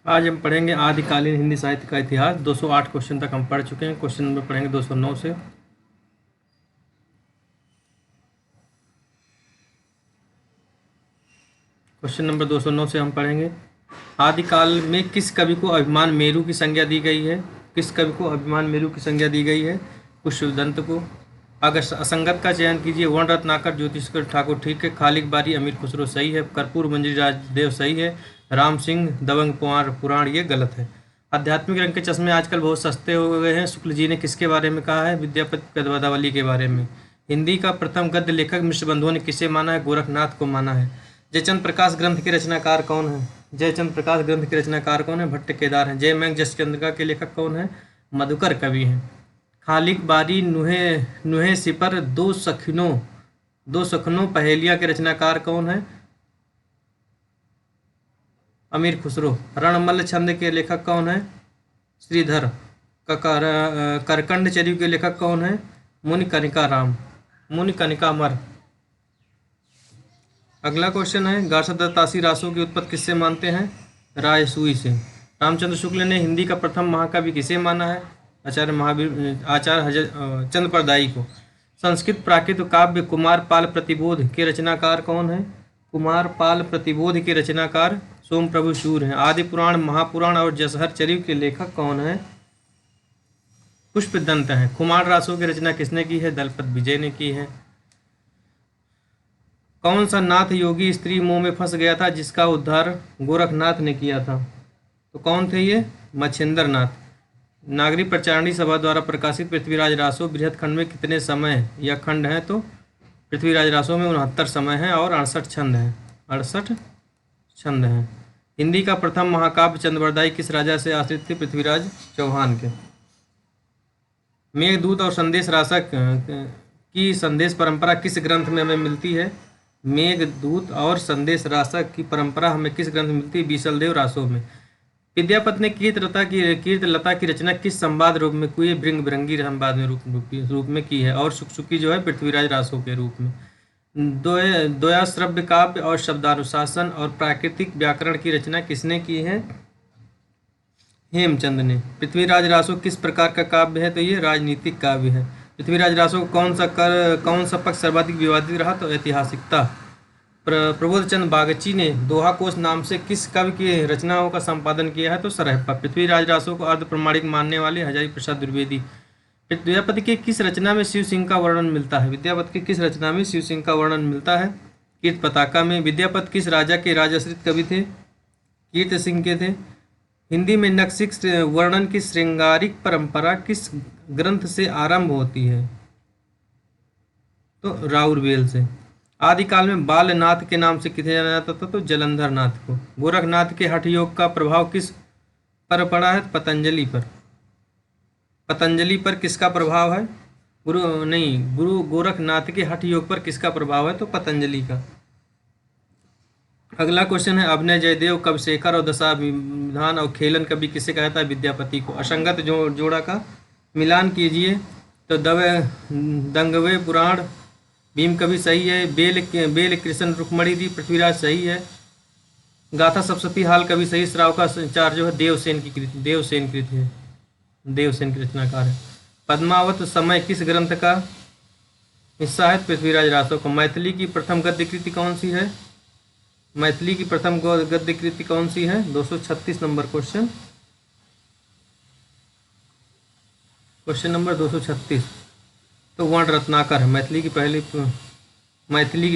आज हम पढ़ेंगे आदिकालीन हिंदी साहित्य का इतिहास। 208 क्वेश्चन तक हम पढ़ चुके हैं। क्वेश्चन नंबर पढ़ेंगे 209 से। क्वेश्चन नंबर 209 से हम पढ़ेंगे, आदिकाल में किस कवि को अभिमान मेरु की संज्ञा दी गई है? किस कवि को अभिमान मेरु की संज्ञा दी गई है? पुष्पदंत को। अगर असंगत का चयन कीजिए। वर्ण रत्नाकर, ज्योतिषकर ठाकुर ठीक है। खालिक बारी, अमीर खुसरो सही है। कर्पूर मंजरी राजदेव सही है। राम सिंह दबंग पुराण ये गलत है। आध्यात्मिक रंग के चश्मे आजकल बहुत सस्ते हो गए हैं। शुक्ल जी ने किसके बारे में कहा है? विद्यापति पद्मावली के बारे में। हिंदी का प्रथम गद्य लेखक मिश्र बंधुओं ने किसे माना है? गोरखनाथ को माना है। जयचंद प्रकाश ग्रंथ के रचनाकार कौन है? जयचंद प्रकाश ग्रंथ के रचनाकार कौन है? भट्ट केदार हैं। जय मैंग जसचंद्रिका के लेखक कौन है? मधुकर कवि हैं। खालिक बारी, नुहे सिपर, दो सखनों पहेलिया के रचनाकार कौन है? अमीर खुसरो। रणमल्ल छंद के लेखक कौन है? श्रीधर। करकंड चर्यु के लेखक कौन है? मुनि कनिका राम, मुनि कनिका अमर। अगला क्वेश्चन है, गार्सदातासी रासों की उत्पत्ति किससे मानते हैं? रायसूई से। रामचंद्र शुक्ल ने हिंदी का प्रथम महाकवि किसे माना है? आचार्य चंद्रप्रदायी को। संस्कृत प्राकृत काव्य कुमारपाल प्रतिबोध के रचनाकार कौन है? कुमारपाल प्रतिबोध के रचनाकार सोम प्रभु शूर हैं। आदि पुराण, महापुराण और जसहर चर्यु के लेखक कौन है? पुष्पदंत हैं। कुमार रासों की रचना किसने की है? दलपत विजय ने की है। कौन सा नाथ योगी स्त्री मोह में फंस गया था जिसका उद्धार गोरखनाथ ने किया था? तो कौन थे ये? मच्छिंद्र नाथ। नागरिक प्रचारणी सभा द्वारा प्रकाशित पृथ्वीराज रासो बृहद खंड में कितने समय या खंड हैं? तो पृथ्वीराज रासो में 69 समय हैं और 68 छंद हैं। 68 छंद हैं। हिंदी का प्रथम महाकाव्य चंद्रवरदाई किस राजा से आश्रित थे? पृथ्वीराज चौहान के। मेघदूत और संदेश रासक की संदेश परंपरा किस ग्रंथ में हमें मिलती है? मेघदूत और संदेश रासक की परंपरा हमें किस ग्रंथ में मिलती है? बीसलदेव रासो में। विद्यापति ने कीर्तलता की रचना किस संवाद रूप में की है? भृंग भृंगी संवाद में रूप में की है। और शुकशुकी जो है पृथ्वीराज रासो के रूप में। द्वयाश्रव्य काव्य और शब्दानुशासन और प्राकृतिक व्याकरण की रचना किसने की है? हेमचंद ने। पृथ्वीराज रासो किस प्रकार का काव्य है? तो ये राजनीतिक काव्य है। पृथ्वीराज रासो कौन सा पक्ष सर्वाधिक विवादित रहा? तो ऐतिहासिकता। प्रबोधचंद बागची ने दोहा कोश नाम से किस कवि की रचनाओं का संपादन किया है? तो सरहप्पा। पृथ्वीराज रासो को अर्ध प्रमाणिक मानने वाले हजारी प्रसाद द्विवेदी। विद्यापति के किस रचना में शिव सिंह का वर्णन मिलता है? विद्यापति के किस रचना में शिव सिंह का वर्णन मिलता है? कीर्त पताका में। विद्यापति किस राजा के राजाश्रित कवि थे? कीर्त सिंह के थे। हिंदी में नक्सिक वर्णन की श्रृंगारिक परंपरा किस ग्रंथ से आरंभ होती है? तो राउरवेल से। आदिकाल में बालनाथ के नाम से किसे जाना जाता था? तो जलंधर नाथ को। गोरखनाथ के हठ योग का प्रभाव किस पर पड़ा है? पतंजलि पर। पतंजलि पर किसका प्रभाव है? गुरु गोरखनाथ के हठ योग पर किसका प्रभाव है? तो पतंजलि का। अगला क्वेश्चन है, अभिनय जयदेव, कविशेखर और दशाभिधान और खेलन कवि किसे कहा जाता है? विद्यापति को। असंगत जोड़ा का मिलान कीजिए। तो दंगवे पुराण भीम कवि सही है। बेल कृष्ण रुक्मणी दी पृथ्वीराज सही है। गाथा सप्तशती हाल कवि सही। श्राव का चार जो है देवसेन की कृति है। देवसेन की रचनाकार है। पद्मावत समय किस ग्रंथ का हिस्सा है? पृथ्वीराज रासो को। मैथिली की प्रथम गद्य कृति कौन सी है? मैथिली की प्रथम गद्य कृति कौन सी है? 236 नंबर क्वेश्चन। Question number 236। तो वर्ण रत्नाकर है। मैथिली की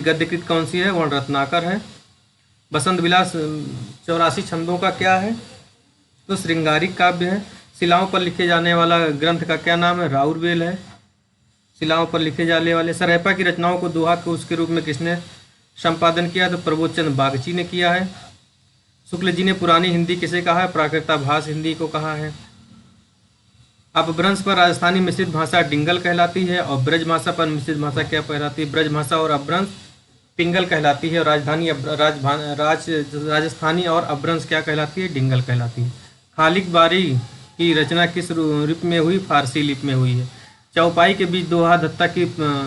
गद्य कृति कौन सी है? वर्ण रत्नाकर है। बसंत विलास 84 छंदों का क्या है? तो श्रृंगारिक काव्य है। शिलाओं पर लिखे जाने वाला ग्रंथ का क्या नाम है? राउरवेल है। शिलाओं पर लिखे जाने वाले सरहप्पा की रचनाओं को दोहा के उसके रूप में किसने संपादन किया? तो प्रबोधचंद बागची ने किया है। शुक्ल जी ने पुरानी हिंदी किसे कहा है? प्राकृताभास हिंदी को कहा है। अपभ्रंश पर राजस्थानी मिश्रित भाषा डिंगल कहलाती है और ब्रज भाषा पर मिश्रित भाषा क्या कहलाती है? ब्रज भाषा और अपभ्रंश पिंगल कहलाती है। और राजस्थानी और अपभ्रंश क्या कहलाती है? डिंगल कहलाती है। खालिक बारी की रचना किस लिपि में हुई? फारसी लिपि में हुई है। चौपाई के बीच दोहा दत्ता की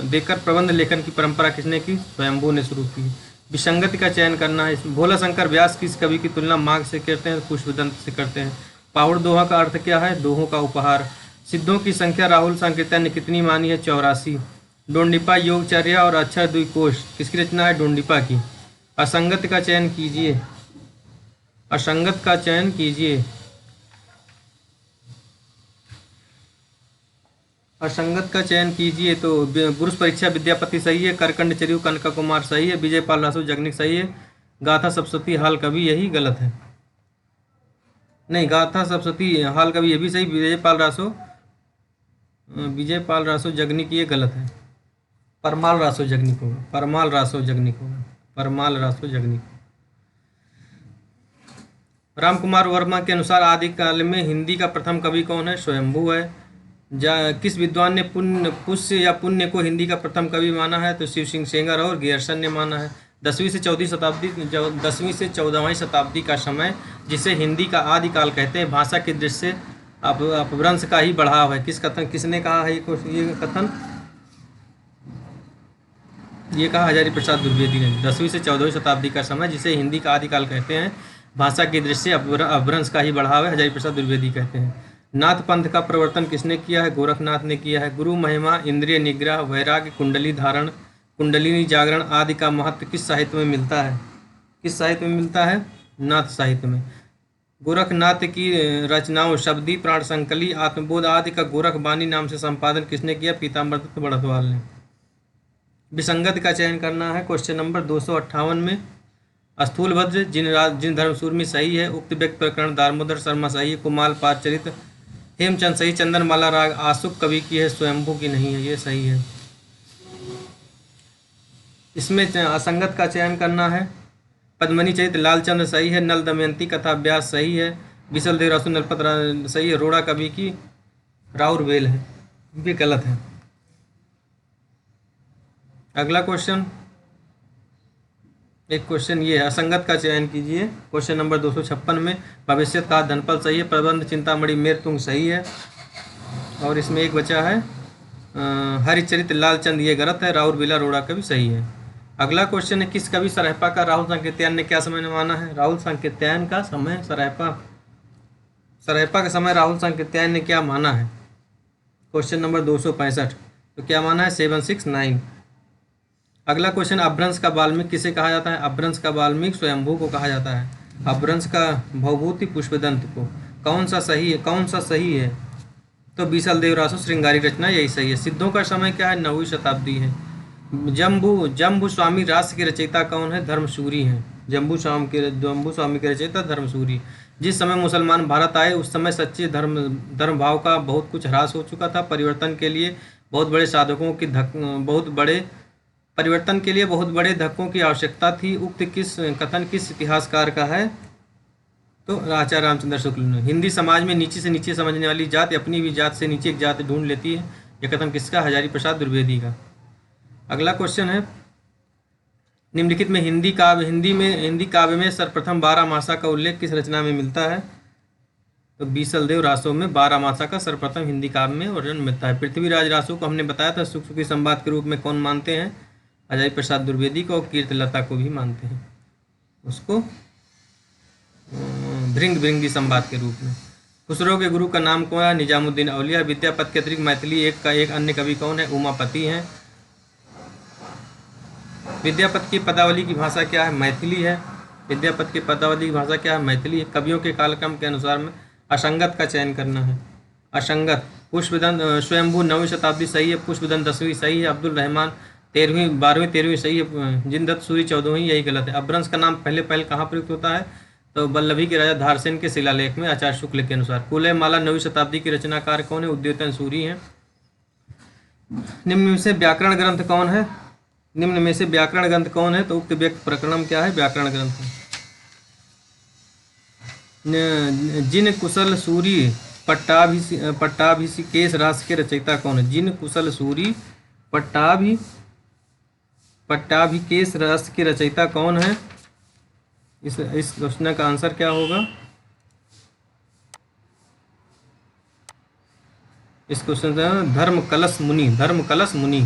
देकर प्रबंध लेखन की परंपरा किसने की? स्वयंभू ने शुरू की। विसंगति का चयन करना है। इसमें भोला शंकर व्यास किस कवि की तुलना माघ से करते हैं? पुष्पदंत से करते हैं। पाहुड़ दोहा का अर्थ क्या है? दोहों का उपहार। सिद्धों की संख्या राहुल सांकेत्य ने कितनी मानी है? 84। डोंडिपा योगचर्या और अक्षर द्विकोश किसकी रचना है? डोंडिपा की। असंगत का चयन कीजिए। असंगत का चयन कीजिए। असंगत का चयन कीजिए तो पुरुष परीक्षा विद्यापति सही है, करकंड चरियु कनका कुमार सही है, विजयपाल रासो जगनिक सही है, गाथा सप्तशती हाल कवि यही गलत है। नहीं, गाथा सप्तशती हाल कवि ये भी सही, विजयपाल रासो जगनिक ये गलत है। परमाल रासो जगनिक होगा, परमाल रासो जगनिक होगा, परमाल रासो जगनिक। राम कुमार वर्मा के अनुसार आदिकाल में हिंदी का प्रथम कवि कौन है? स्वयंभू है। किस विद्वान ने पुष्य या पुण्य को हिंदी का प्रथम कवि माना है? तो शिव सिंह सेंगर और गियर्सन ने माना है। 10वीं से 14वीं शताब्दी का समय जिसे हिंदी का आदिकाल कहते हैं, भाषा की दृष्टि से अपभ्रंश का ही बढ़ाव है। किसने कहा है ये कथन? ये कहा हजारी प्रसाद द्विवेदी ने। 10वीं से 14वीं शताब्दी का समय जिसे हिंदी का आदिकाल कहते हैं, भाषा की दृष्टि से अपभ्रंश का ही बढ़ाव है, हजारी प्रसाद द्विवेदी कहते हैं। नाथ पंथ का प्रवर्तन किसने किया है? गोरखनाथ ने किया है। गुरु महिमा, इंद्रिय निग्रह, वैराग्य, कुंडली धारण, कुंडलिनी जागरण आदि का महत्व किस साहित्य में मिलता है? किस साहित्य में मिलता है? नाथ साहित्य में। गोरखनाथ की रचनाओं शब्दी, प्राण संकली, आत्मबोध आदि का गोरखबानी नाम से संपादन किसने किया? पीताम्बर दत्त बड़तवाल ने। विसंगत का चयन करना है। क्वेश्चन नंबर 258 में स्थूलभद्र जिन धर्मसूर में सही है, उक्त व्यक्ति प्रकरण दामोदर शर्मा सही है, कुमाल पारचरित हेमचंद सही, चंदनमाला राग आशुक कवि की है, स्वयंभू की नहीं है, ये सही है। इसमें असंगत का चयन करना है। पद्मनी चरित लालचंद्र सही है, नल दमयंती कथा व्यास सही है, विशल देव रासु नलपत सही है, रोड़ा कवि की राउर वेल है, ये गलत है। अगला क्वेश्चन, एक क्वेश्चन ये है, असंगत का चयन कीजिए। क्वेश्चन नंबर 256 में भविष्य का धनपल सही है, प्रबंध चिंतामणि मेरतुंग सही है, और इसमें एक बचा है हरिचरित लालचंद, ये गलत है, राउर बिला रोड़ा का भी सही है। अगला क्वेश्चन है, किस कवि सरहपा का राहुल सांकेत्यायन ने क्या समय माना है? राहुल सांकेत्यायन का समय सरहपा का समय राहुल सांकेत्यायन ने क्या माना है? क्वेश्चन नंबर 265, तो क्या माना है? 769। अगला क्वेश्चन, अपभ्रंश का वाल्मीकि किसे कहा जाता है? अपभ्रंश का वाल्मीकि स्वयंभू को कहा जाता है। अपभ्रंश का भवभूति पुष्पदंत को। कौन सा सही है? तो बीसल देव रासो श्रृंगारी रचना यही सही है। सिद्धों का समय क्या है? 9वीं शताब्दी है। जम्बू स्वामी रास के रचयिता कौन है? धर्मसूरी हैं। जम्बू स्वामी के रचयिता धर्मसूरी। जिस समय मुसलमान भारत आए उस समय सच्चे धर्म भाव का बहुत कुछ ह्रास हो चुका था। परिवर्तन के लिए बहुत बड़े धक्कों की आवश्यकता थी। उक्त कथन किस इतिहासकार का है? तो आचार्य रामचंद्र शुक्ल ने। हिंदी समाज में नीचे से नीचे समझने वाली जाति अपनी भी जात से नीचे एक जाति ढूंढ लेती है, यह कथन किसका? हजारी प्रसाद द्विवेदी का। अगला क्वेश्चन है, निम्नलिखित में हिंदी काव्य में सर्वप्रथम 12 मासा का उल्लेख किस रचना में मिलता है? तो बीसल देव रासो में 12 मासा का सर्वप्रथम हिंदी काव्य में वर्णन मिलता है। पृथ्वीराज रासो को हमने बताया था सुख सुखी संवाद के रूप में कौन मानते हैं? हजारी प्रसाद द्विवेदी को, और कीर्तलता को भी मानते हैं, उसको भृंगी संवाद के रूप में। खुसरो के गुरु का नाम कौन है? निजामुद्दीन औलिया। विद्यापति के अतिरिक्त मैथिली एक अन्य कवि कौन है? उमापति हैं। विद्यापति की पदावली की भाषा क्या है? मैथिली है। विद्यापति की पदावली की भाषा क्या है? मैथिली है। कवियों के कालक्रम के अनुसार में असंगत का चयन करना है। असंगत, पुष्पदंत स्वयंभू 9वीं शताब्दी सही है, पुष्पदंत 10वीं सही है, अब्दुल रहमान 12वीं सही है, जिनदत्त सूरी 14वीं, यही गलत है। अपभ्रंश का नाम पहले कहाँ प्रयुक्त होता है? तो वल्लभी के राजा धारसेन के शिलालेख में आचार्य शुक्ल के अनुसार। कुलय माला 9वीं शताब्दी के रचनाकार कौन है? उद्योतन सूरी हैं। निम्न में से व्याकरण ग्रंथ कौन है? तो उक्त व्यक्त प्रकरणम क्या है? व्याकरण ग्रंथ। जिन कुशल सूरी पट्टाभिषेकेश रास के रचयिता कौन है? जिन कुशल सूरी पट्टाभिकेश रस के रचयिता कौन है? इस क्वेश्चन का आंसर क्या होगा? इस क्वेश्चन का धर्म कलश मुनि।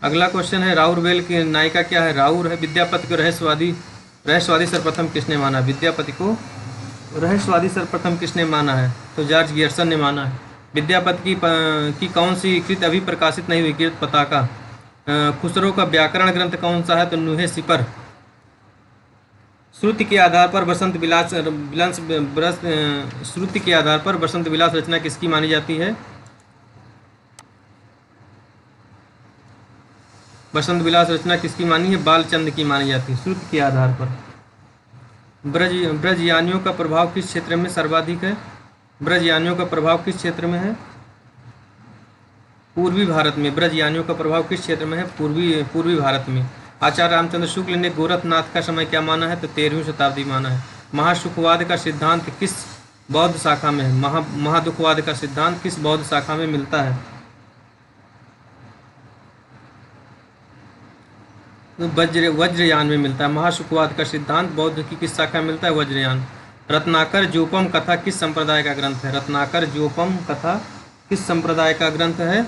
अगला क्वेश्चन है राउरवेल की नायिका क्या है? राउर है। विद्यापति को रहस्यवादी सर्वप्रथम किसने माना? विद्यापति को रहस्यवादी सर्वप्रथम किसने माना है? तो जॉर्ज गियर्सन ने माना है। विद्यापति की कौन सी कृत अभी प्रकाशित नहीं हुई? कृत पताका। खुसरो का व्याकरण ग्रंथ कौन सा है? तो नुहे सिपर। श्रुति के आधार पर श्रुति के आधार पर बसंत विलास रचना किसकी मानी जाती है? बसंत विलास रचना किसकी मानी है? बालचंद की मानी जाती है श्रुति के आधार पर। ब्रजयानियों का प्रभाव किस क्षेत्र में सर्वाधिक है? ब्रजयानियों का प्रभाव किस क्षेत्र में है? पूर्वी भारत में। ब्रजयानियों का प्रभाव किस क्षेत्र में है? पूर्वी भारत में। आचार्य रामचंद्र शुक्ल ने गोरखनाथ का समय क्या माना है? तो 13वीं शताब्दी माना है। महासुखवाद का सिद्धांत किस बौद्ध शाखा में है? महादुखवाद का सिद्धांत किस बौद्ध शाखा में मिलता है? तो वज्रयान में मिलता है। महासुखवाद का सिद्धांत बौद्ध की किस शाखा में मिलता है? वज्रयान। रत्नाकर जोपम कथा किस संप्रदाय का ग्रंथ है? रत्नाकर जोपम कथा किस संप्रदाय का ग्रंथ है?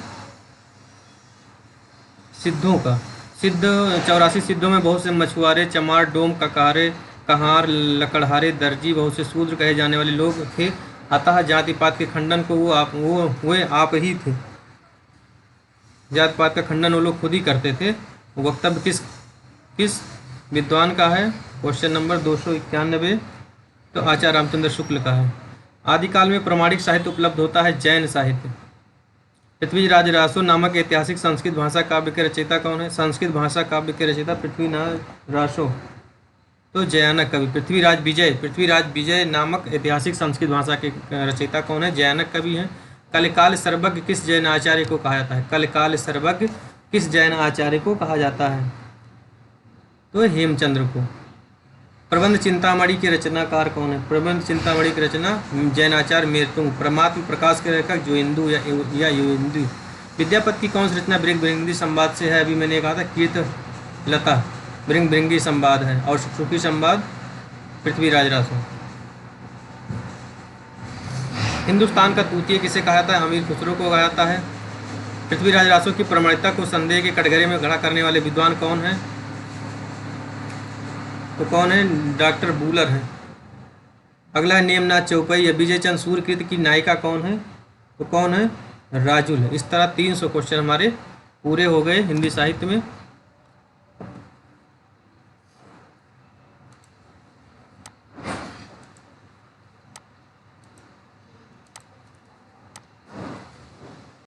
सिद्धों का। 84 सिद्धों में बहुत से मछुआरे, चमार, डोम, ककारे, कहार, लकड़हारे, दर्जी, बहुत से शूद्र कहे जाने वाले लोग थे। अतः जाति पात के खंडन को वे आप ही थे। जाति पात का खंडन वो लोग खुद ही करते थे। वक्तव्य किस विद्वान का है? Question number 291। तो आचार्य रामचंद्र शुक्ल का है। आदिकाल में प्रामाणिक साहित्य उपलब्ध होता है। जैन साहित्य। पृथ्वीराज रासो नामक ऐतिहासिक संस्कृत भाषा काव्य के रचयिता कौन है? संस्कृत भाषा काव्य के रचयिता पृथ्वीराज रासो। तो जयानक कवि। पृथ्वीराज विजय नामक ऐतिहासिक संस्कृत भाषा के रचयिता कौन है? जयानक कवि हैं। कलिकाल सर्वज्ञ किस जैन आचार्य को कहा जाता है? कलिकाल सर्वज्ञ किस जैन आचार्य को कहा जाता है? तो हेमचंद्र को। प्रबंध चिंतामणि के रचनाकार कौन है? प्रबंध चिंतामणि की रचना जैनाचार्य मेरतुंग। परमात्म प्रकाश के लेखक जोइंदु या योइंदु। विद्यापति की कौन सी रचना भृंग भृंगी संवाद से है? अभी मैंने कहा था कीर्त लता भृंग भृंगी संवाद है। और सुखी संवाद पृथ्वीराज रासो। हिंदुस्तान का तूतीय किसे कहा जाता है? अमीर खुसरो को कहा जाता है। पृथ्वीराज रासो की प्रमाणिकता को संदेह के कटघरे में खड़ा करने वाले विद्वान कौन है? तो कौन है? डॉक्टर बूलर है। अगला नेमनाथ चौपाई या विजय चंद सूर्यकृत की नायिका कौन है? तो कौन है? राजुल है। इस तरह 300 क्वेश्चन हमारे पूरे हो गए हिंदी साहित्य में।